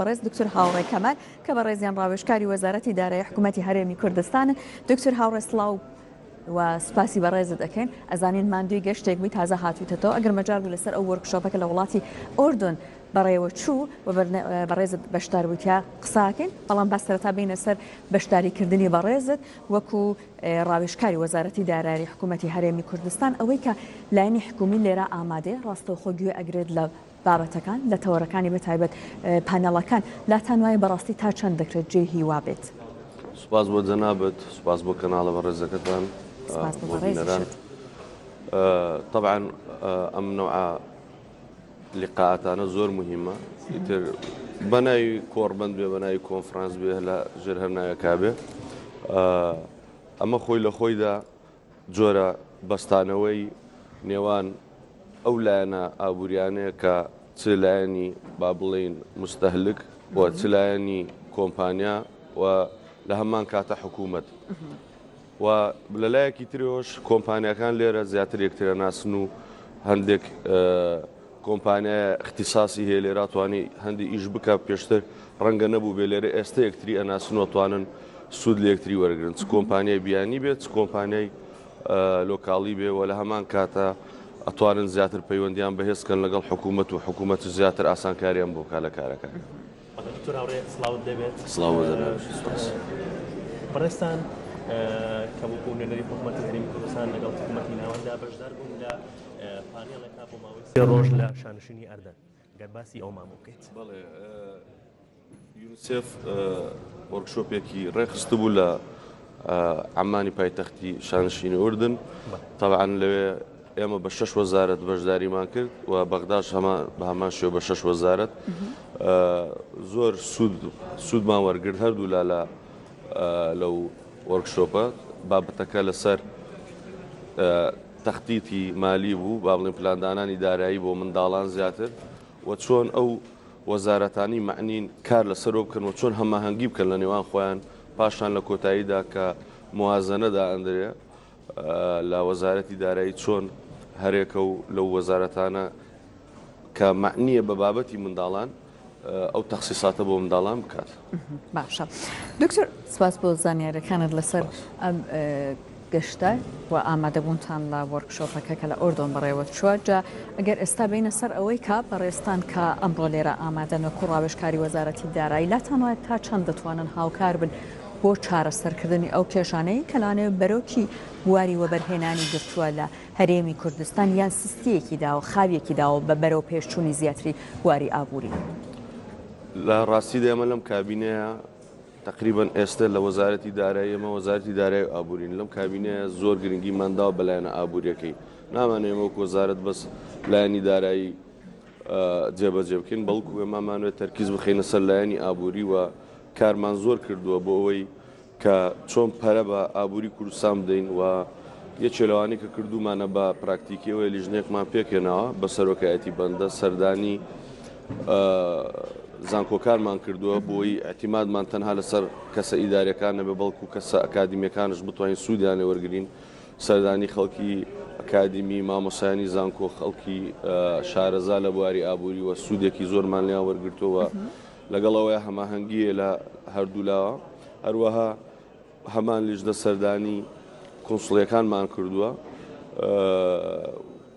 بەڕێز دکتۆر هاوڕێ کەمال کە بە ڕێزیان ڕاوێژکاری وەزارەتی دارایی حکوومەتی هەرێمی کوردستانن. دکتۆر هاوڕێ سڵاو و سپاسی بەڕێزت دەکەین. ئەزانین ماندووی گەشتێک بووی تازە هاتوویتەوە ئەگەر مەجال بوو لەسەر ئەو وەرکشۆپەکە لە وڵاتی ئوردون بەڕێوە چوو و بەڕێزت بەشدار بوویتیا قساکەین، بەڵام با سەرەتا بینە سەر بەشداریکردنی بەڕێزت وەکو ڕاوێژکاری وەزارەتی دارایی حکوومەتی هەرێمی کوردستان ئەوەی کە لایەنی حکومی لێرە ئامادەیە ڕاستەوخۆ گوێ ئەگرێت لە بابەتەکان لە تەوەرەکانی بەتایبەت پانەڵەکان لاتان وایە بەڕاستی تا چەند دەکرێت جێ هیوا بێت. سپاس بۆ جەنابەت، سپاس بۆ کەناڵە بەڕێزەکەتان بۆ بینەران. طبعا ئەم نوعە لقاءاتانە زۆر مهمە، ئیتر بەناوی کۆڕبەند بێ بەناوی کۆنفرانس بێ لە ژێر هەر ناوێکا بێ. ئەمە خۆی لە خۆیدا جۆرە بەستانەوەی نێوان ئەو لایەنە ئابوووریانەیە کە چ لایەنی با بڵێین مستەهلک و چ لایەنی کۆمپانیا و لە هەمان کاتە حکوومەت و لە لایەکی ترۆش کۆمپانیەکان لێرە زیاتر یەکترە ناسن و هەندێک کۆمپانیای اختصاصی هەیە لێرە توانی هەندی ئیش بکە پێشتر ڕەنگە نەبوو بێ لێرە ئێستا یەکتری ئەناسنەوە توانن سوود لە یەکتری وەرگن، چ کۆمپانیای بیانی بێت چ کۆمپانیای لۆکاڵی بێ و لە هەمان کاتە ئەتوانن زیاتر پەیوەندیان بەهێزکەن لەگەڵ حکوومەت و حکوومەت زیاتر ئاسانکاریان بۆ کا لە کارەکان. بەڕێستان کە بۆ نوێنەری حکوومەتی هەرێمی کوردستان لەگەڵ حکوومەتی ناوەندا بەشدار بوون لە پانێڵێکا بۆ ماوەی 3 ڕۆژ لە شانشینی ئەردەن. گەر باسی ئەو مامۆ بکەیت. بەڵێ یونیسف وەرکشۆپێکی ڕێخست بوو لە عمانی پایتەختی شانشینی ئوردن. طبعا لەوێ ئێمە بە 6 وەزارەت بەشداریمان کرد و بەغداش بە هەمان شێوە بە 6 وەزارەت زۆر سوودمان وەرگرت هەردوو لە لەو وەرکشۆپە. بابەتەکە لەسەر تەختیتی مالی بوو، با بڵێن پلاندانانی دارایی بۆ منداڵان زیاتر و چۆن ئەو وەزارەتانی معنین کار لەسەرۆ بکەن و چۆن هەماهەنگی بکەن لە نێوان خۆیان پاشان لە کۆتاییدا کە موازنەدا ئەندرێ لە وەزارەتی دارایی چۆن هەرێکە و لەو وەزارەتانە کە معنیە بە بابەتی منداڵان ئەو تەخسیساتە بۆ منداڵان بکات. باشە دکتۆر سپاس بۆ زانیاریەکانت لەسەر ئەم گەشتە و ئامادەبوونتان لە وەرکشۆپەکە کە لە ئوردۆن بەڕێوە چووە. جا ئەگەر ئێستا بینە سەر ئەوەی کە بەڕێستان کە ئەمڕۆ لێرە ئامادەن وەکو ڕاوێژکاری وەزارەتی دارایی لاتان وایە تا چەند دەتوانن هاوکار بن بۆ چارەسەرکردنی ئەو کێشانەی کەلانێ بەرەوکی بواری وەبەرهێنانی گرتووە لە هەرێمی کوردستان یان سستیەکی داوە خاویەکی داوە بە بەرەو پێشچوونی زیاتری بواری ئابووری. لە ڕاستیدا ئێمە لەم کابینەیە تقریبا ئێستا لە وەزارەتی دارایی ئەمە وەزارەتی دارایی و ئابوورین لەم کابینەیە زۆر گرنگیمانداوە بەلایەنە ئابوووریەکەی. نامانێ وەکو وەزارەت بەس لایەنی دارایی جێبەجێ بکەین، بەڵکو ئێمەمانوێت تەرکیز بخەینە سەر لایەنی ئابووری و کارمان زۆر کردووە بۆ ئەوەی کە چۆن پەرە بە ئابووری کوردستان بدەین و یەکێ لەوانەی کە کردومانە بە پراکتیکیەوەی لیژنێکمان پێکێنەوە بە سەرۆکایەتی بەندە سەردانی زانکۆکارمان کردووە بۆی ئەتیمادمان تەنها لەسەر کەسە ئیداریەکان نەبێ بەڵکو کەسە ئەکادیمیەکانش بتوانین سوودیانێ وەرگرین، سەردانی خەڵکی ئەکادیمی مامۆسایانی زانکۆ خەڵکی شارەزا لە بواری ئابووری و سوودێکی زۆرمان لیان وەرگرتەوە لەگەڵ ئەوەیە هەماهەنگیە لە هەردوولاوە. هەروەها هەمان لیژنە سەردانی کۆنسڵیەکانمان کردووە،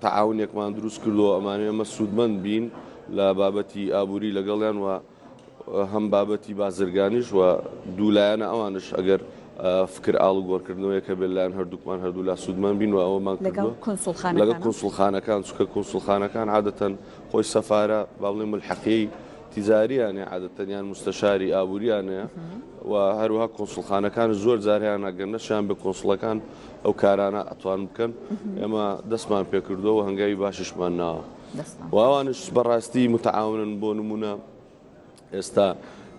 تەعاونێکمان دروست کردووە ئەمانەیە ئەمە سوودمەند بین لە بابەتی ئابووری لەگەڵیان و هەم بابەتی بازرگانیش و دوولایەنە ئەوانش ئەگەر فکر ئاڵوگۆڕکردنەوەی کە بێت لایەن هەردووکمان هەردوو لا سوودمان بین و ئەوەمان کردووە لەگەڵ کۆنسڵخانەکان، چونکە کۆنسڵخانەکان عادەتەن خۆی سەفارە با بڵێن ملحەقەی تیزاریانێ عادەتەن یان مستەشاری ئابووریانەیە و هەروەها کۆنسڵخانەکان زۆر جاریان ئەگەرنەشیان بە کۆنسڵەکان ئەو کارانە ئەتوان بکەن. ئێمە دەستمان پێکردەوە و هەنگاوی باشیشمان ناوە و ئەوانش بەڕاستی متعاونن. بۆ نمونە ئێستا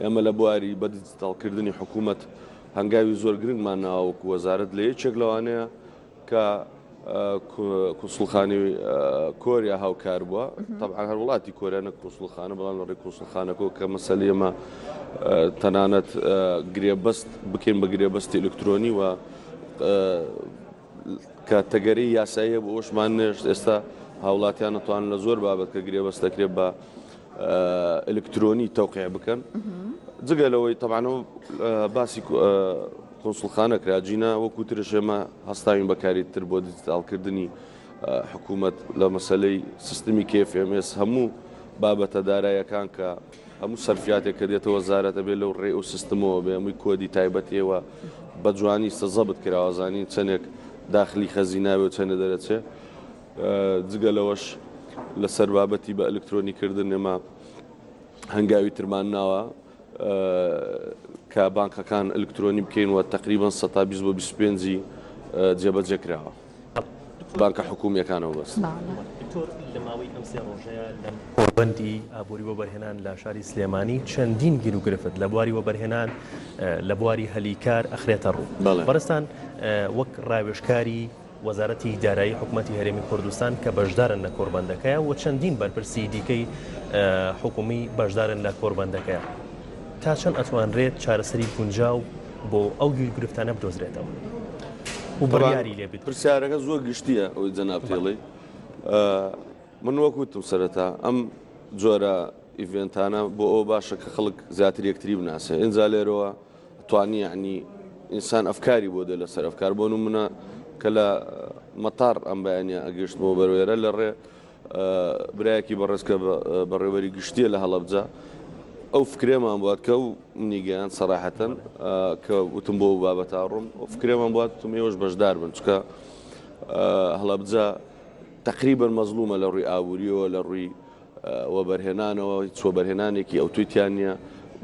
ئێمە لە بواری بە دیجیتاڵکردنی حکوومەت هەنگاوی زۆر گرنگمان ناوە وەکو وەزارەت لە یەکێک لەوانەیە کە کۆنسڵخانی کۆریا هاوکار بووە. طبعا هەر وڵاتی کۆریا نەک کۆنسڵخانە بەڵام لە ڕێی کۆنسڵخانەکە کە مەسەلەی ئێمە تەنانەت گرێبەست بکەین بە گرێبەستی ئلکترۆنی و کە تەگەری یاساییە بۆ ئەوشمان نێشت ئێستا هاوڵاتیان نەتوانن لە زۆر بابەت کە گرێبەست دەکرێت بە ئەلکترۆنی تەوقیع بکەن جگە لەوەی طبعاً باسی کۆنسڵخانە کراجینە وەکوترش ئێمە هەستاوین بەکاریتر بۆ دیجیتالکردنی حکوومەت لە مەسلەی سیستمی KFMS هەموو بابەتە داراییەکان کە هەموو سەرفیاتێک کە دێتەوە وەزارەتە بێت لەو ڕێ و سیستمەوە بێ هەمووی کۆدی تایبەتیەوە بە جوانی سەزەبت کراوەزانین چەندێک داخلی خەزیناوێ و چەندە دەرەچێ جگە لەوەش لەسەر بابەتی بە ئەلکترۆنیکردن ئێمە هەنگاوی ترمان ناوە کە بانکەکان ئەلکترۆنی بکەینەوە تقریبان 120 بۆ 25 جێبەجێ کراوە بانکە حکوومیەکانەوە بەس دکتۆر لە ماوەی ئەم سێ ڕۆژەیە لەم کۆبەندی ئابووری وەبەرهێنان لە شاری سلێمانی چەندین گیر و گرفت لە بواری وەبەرهێنان لە بواری هەلیکار ئەخرێتە ڕوو بەڕستان وەک ڕاوێژکاری وەزارەتی دارایی حکوومەتی هەرێمی کوردستان کە بەشدارن لە کۆربەندەکەیە و چەندین بەرپرسی دیکەی حکومی بەشدارن لە کۆربەندەکەیە تا چەند ئەتوانرێت چارەسەری گونجاو بۆ ئەو گیر گرفتانە بدۆزرێتەوە و بڕیاری لێ بێت پرسیارەکە زۆر گشتیە ئەوی جەناب تێڵی من وەکوتم سەرەتا ئەم جۆرە ئیڤێنتانە بۆ ئەو باشە کە خەڵک زیاتر یەکتری بناسێ ئینجا لێرەوە توانی یعنی ئینسان ئەفکاری بۆ دێ لەسەر ئەفکار بۆ نمونە کە لە مەتار ئەم بەیانە ئەگەشتمەوە بەروێرە لە ڕێ برایەکی بەڕێزکە بەڕێوەری گشتیە لە هەڵەبجە ئەو فکرێمان بوات کە و منیگەیان سەراحەتەن کە وتم بۆ بابەتا ڕوم فکرێمان بوات وتم ئێوەش بەشدار بن چکە هەڵەبجە تقریبا مەزلومە لە ڕووی ئابووریەوە لە ڕووی وەبەرهێنانەوە هیچ وەبەرهێنانێکی ئەو تویتیان نییە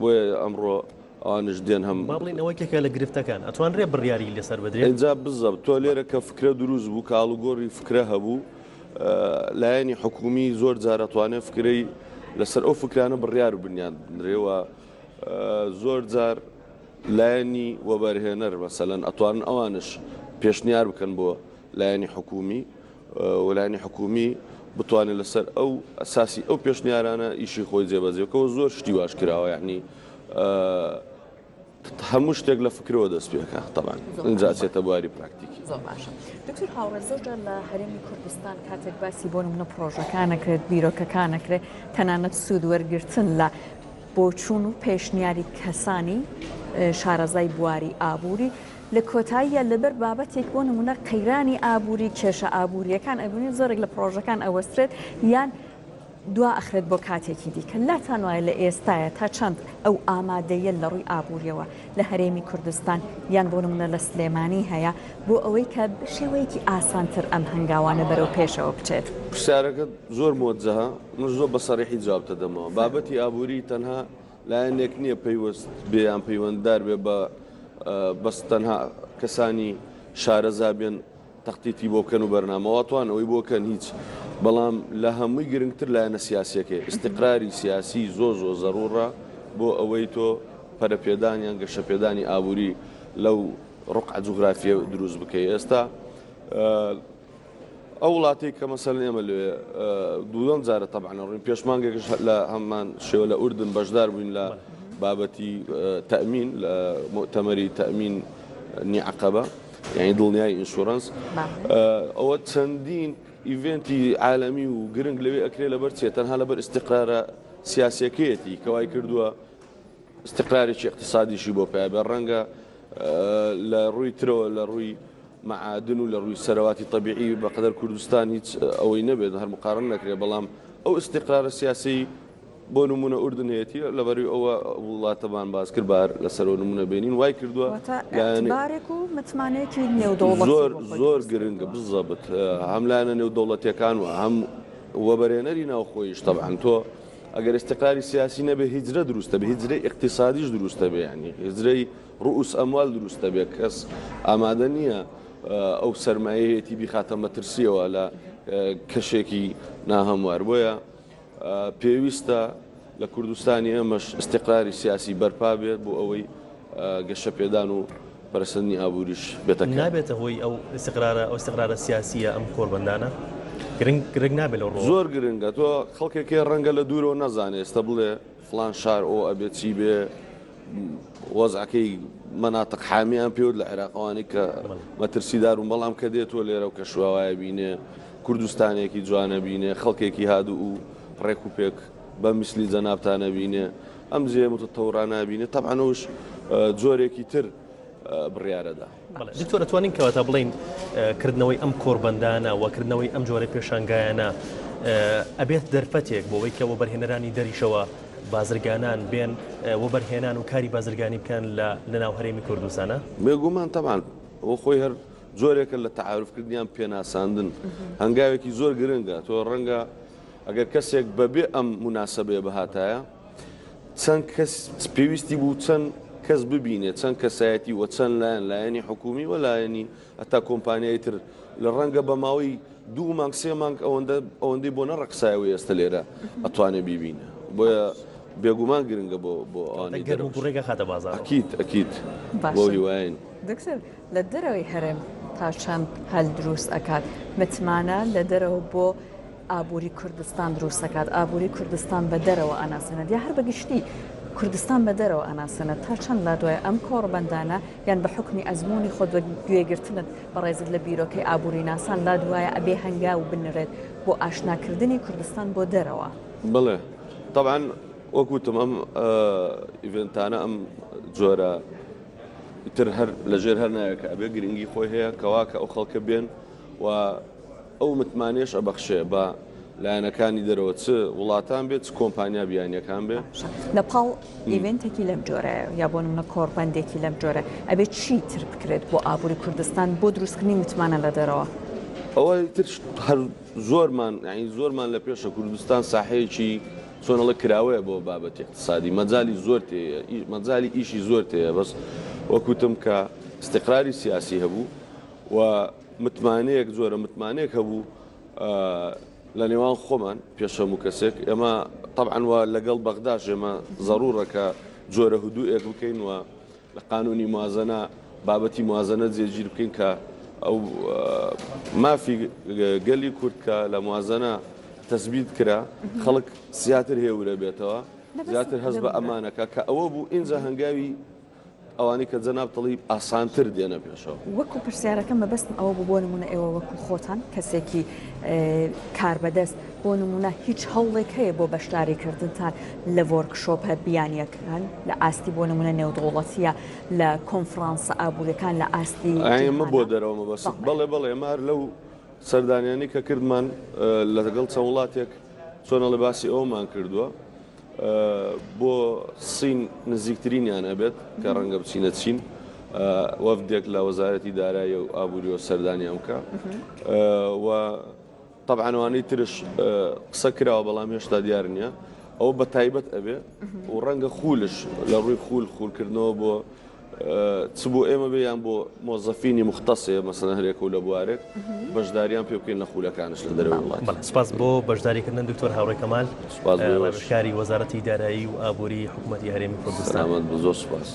بۆیە ئەمڕۆ ئەوانش دێن هەم بڵێنەوەیکێکە لە گرفتەکان ئەتوانرێ بڕیاری لەسەر بدرێت ئەجا بزەب تۆ لێرە کە فکرە دروست بوو کاڵوگۆڕی فکرە هەبوو لایەنی حکومی زۆر جارەتوانێت فکرەی لەسەر ئەو فکرانە بڕیار و بنیان درێوە زۆر جار لایەنی وەبەرهێنەر مەسەلەن ئەتوانن ئەوانش پێشنیار بکەن بۆ لایەنی حکومی وەلایەنی حکومی بتوانێت لەسەر ئەو ئەساسی ئەو پێشنیارانە ئیشی خۆی جێبەجێکەوە زۆر شتی واش کراوە یعنی هەموو شتێک لە فکرەوە دەست پێکە طبعاً اینجا چێتە بواری پراکتیکی زۆر باشە دکتۆر هاوڕێ زۆرجار لە هەرێمی کوردستان کاتێک باسی بۆ نمونە پرۆژەکانەکرێت بیرۆکەکانەکرێت تەنانەت سوود وەرگرتن لە بۆچوون و پێشنیاری کەسانی شارەزای بواری ئابووری لە کۆتاییە لەبەر بابەتێک بۆ نمونە قەیرانی ئابووری کێشە ئابووریەکان ئەبوونی زۆرێک لە پرۆژەکان ئەوەسترێت یان دوا ئەخرێت بۆ کاتێکی دیکە لاتان وایە لە ئێستاە تا چەند ئەو ئامادەیە لە ڕووی ئابووریەوە لە هەرێمی کوردستان یان بۆ نمونە لە سلێمانی هەیە بۆ ئەوەی کە شێوەیەکی ئاسانتر ئەم هەنگاوانە بەرەو پێشەوە بچێت پرسیارەکە زۆر مۆجهە من زۆر بە سەریحی جواب دەدەمەوە بابەتی ئابووری تەنها لایەنێک نییە پەیوەست بێیان پەیوەنددار بێ بە بەس تەنها کەسانی شارەزا بێن تەختیتی بۆ بکەن و بەرنامەوەتوان ئەوەی بۆکەن هیچ بەڵام لە هەمووی گرنگتر لایەنە سیاسیەکەی استقراری سیاسی زۆر زەڕورە بۆ ئەوەی تۆ پەرەپێدانیان گەشەپێدانی ئابووری لەو ڕقع جوغرافیە دروست بکەی ئێستا ئەو وڵاتی کە مەسەلەن ئێمە لێ دوودەم جارە تەبعاً ڕووی پێشمانگێکش لە هەمان شێوە لە ئوردن بەشدار بووین لە بابەتی تەئمین لە مؤتەمەری تەئمین نیعەقەبە یعنی دڵنیای ئینشورەنس ئەوە چەندین ئیڤێنتی عالەمی و گرنگ لەوێ ئەکرێ لەبەر چێت تەنها لەبەر استقرارە سیاسیەکەیەتی کەوای کردووە استقرارێکی اقتصادیشی بۆ پێبێ ڕەنگە لە ڕووی ترەوە لە ڕووی معادن و لە ڕووی سەرەواتی طبیعی بەقەدەر کوردستان هیچ ئەوەی نەبێت هەر مقارن نەکرێ بەڵام ئەو استقرارە سیاسی بۆ نمونە ئوردن هەیەتی لەبەری ئەوە وڵاتەمان باز کرد بار لەسەرەوە نمونە بینین وای کردووە بارێک و متمانەیەکی نێودەوڵەتی زۆر گرنگە بزەبت هەم لایەنە نێودەوڵەتیەکان و هەم وەبەرهێنەری ناوخۆیش طبعاً تۆ ئەگەر استقراری سیاسی نەبێ هیجرە دروستە بێ هیجرەی اقتصادیش دروستە بێ یعنی هیجرەی ڕؤوس ئەموال دروستە بێ کەس ئامادە نییە ئەو سەرمایەیەتی بیخاتە مەترسیەوە لە کەشێکی ناهەموار بۆیە پێویستە لە کوردستانی ئەمەش استقراری سیاسی بەرپا بێت بۆ ئەوەی گەشەپێدان و پەرسەندنی ئابووریش بێتە نابێتە هۆی ئەو استقرارە سیاسیە ئەم کۆربەندانە گرنگ نابێت لەو ڕۆ زۆر گرنگە تۆ خەڵکێکی ڕەنگە لە دوورەوە نەزانێ ئێستا بڵێ فڵان شار ئەو ئەبێت چی بێ وەزعەکەی مەناتق حامیان پێوت لە عێراقەوانی کە مەترسیدار و بەڵام کە دێتۆ لێرە و کە شوواوایە بینێ کوردستانێکی جوانە بینێ خەڵکێکی هادوو و ڕێک و پێک بمثلی جەنابتانە بینێ ئەم جێ متتەوڕانە بینێ طبعاً ئەوش جۆرێکی تر بڕیارەدا. دکتۆر دەتوانین کەواتە بڵین کردنەوەی ئەم کۆربەندانە وەکردنەوەی ئەم جۆرە پێشانگایانە ئەبێت دەرفەتێک بۆەوەی کە وەبەرهێنەرانی دەریشەوە بازرگانان بێن وەبەرهێنان و کاری بازرگانی بکەن لە ناو هەرێمی کوردستانە؟ بێگومان طبعاً ئەو خۆی هەر جۆرێکە لە تەعارفکردنیان پێناساندن هەنگاوێکی زۆر گرنگە تۆ ڕەنگە ئەگەر کەسێک بەبێ ئەم مناسبەیە بەهاتایە چەند کەس پێویستی بوو چەند کەس ببینێت چەند کەسایەتی وە چەند لایەنی حکومی و لایەنی ئەتا کۆمپانیای تر لە ڕەنگە بە ماوەی 2 مانگ 3 مانگ ئەوەندەی بۆ نەڕەقسایەوەی ئێستا لێرە ئەتوانێت ببینە بۆیە بێگومان گرنگە بۆ ئەوانەی ڕێگە خاتە بازار ئەکید بۆ هیواین دکتۆر لە دەرەوەی هەرێم تا چەند هەل دروست ئەکات متمانە لە دەرەوە بۆ ئابووری کوردستان دروست ئەکات ئابووری کوردستان بە دەرەوە ئەناسەنە یا هەر بەگشتی کوردستان بە دەرەوە ئەناسەنە تا چەند لا دوای ئەم کۆڕبەندانە یان بە حکمی ئەزمموی خۆت گوێگرتنت بەڕێزت لە بیرۆکەی ئابووری ناسان لا دوایە ئەبێ هەنگاو بنرێت بۆ ئاشناکردنی کوردستان بۆ دەرەوە. بڵێ طبعاً وەکوتم ئەم ئیڤنتانە ئەم جۆرە تر هەر لەژێر هەر نایەکە ئەبێ گرنگی خۆی هەیە کەواکە ئەو خەڵکە بێن و ئەو متمانێش ئەبەخشێ بە لایەنەکانی دەرەوە چ وڵاتان بێت چ کۆمپانیا بیانیەکان بێ لە پاڵ ئیڤنتێکی لەم جۆرە یا بۆ نمونە کۆڕبەندێکی لەم جۆرە ئەبێت چی تر بکرێت بۆ ئابووری کوردستان بۆ دروستکردنی متمانە لە دەرەوە؟ ئەوە تر هەر زۆرمان لە پێشە کوردستان ساحەیەکی چۆنەڵە کراوەیە بۆ بابەتی اقتصادی مەجای زۆر تەیە مەجای ئیشی زۆر تەیە بەس وەکوتم کە استقراری سیاسی هەبوو و متمانەیەک جۆرە متمانەیەک هەبوو لە نێوان خۆمان پێشەموو کەسێک ئێمە طبعاً وە لەگەڵ بەغداش ئێمە ضرورەکە جۆرە هدووئێک بکەین و لە قانونی موازنە بابەتی موازنە جێگیر بکەین کە ئەو مافی گەلی کورد کە لە موازنە تەثبیت کرا خەڵک زیاتر هێورە بێتەوە زیاتر هەست بە ئەمانەکە کە ئەوە بوو ئینجا هەنگاوی ئەوانی کە جەناب دڵی ئاسانتر دێنە پێشەوە. وەکو پرسیارەکەم مەبەستم ئەوە بۆ نمونە ئێوە وەکو خۆتان کەسێکی کاربەدەست بۆ نمونە هیچ هەوڵێک هەیە بۆ بەشداریکردنتان لە وەرکشۆپە بیانیەکان لە ئاستی بۆ نمونە نێودوڵەتیە لە کۆنفرانسە ئابوووریەکان لە ئاستی ئەمە بۆ دەرەوە مەبەست بەڵێ مار لەو سەردانیانی کە کردمان لەگەڵ چەند وڵاتێک چۆنە لە باسی ئەومان کردووە بۆ سین نزیکترینیان ئەبێت کە ڕەنگە بچینە چین وەفدێک لە وەزارەتی دارایی و ئابووری و سەردانی ئەمکە و طبعاً ئەوانەی ترش قسە کراوە بەڵام هێشتا دیار نییە ئەو بە تایبەت ئەبێ و ڕەنگە خولش لە ڕووی خولکردنەوە بۆ چ بۆ ئێمە بێیان بۆ مۆزەفینی مختصێ مەسەلەن هەرێک و لە بوارێک بەشداریان پێ بکەین لە خولەکانش لە دەرەوەی وڵات. سپاس بۆ بەشداریکردن دکتۆر هاوڕێ کەمال ڕێژەکاری وەزارەتی دارایی و ئابووری حکوومەتی هەرێمی کوردستان. زۆر سپاس.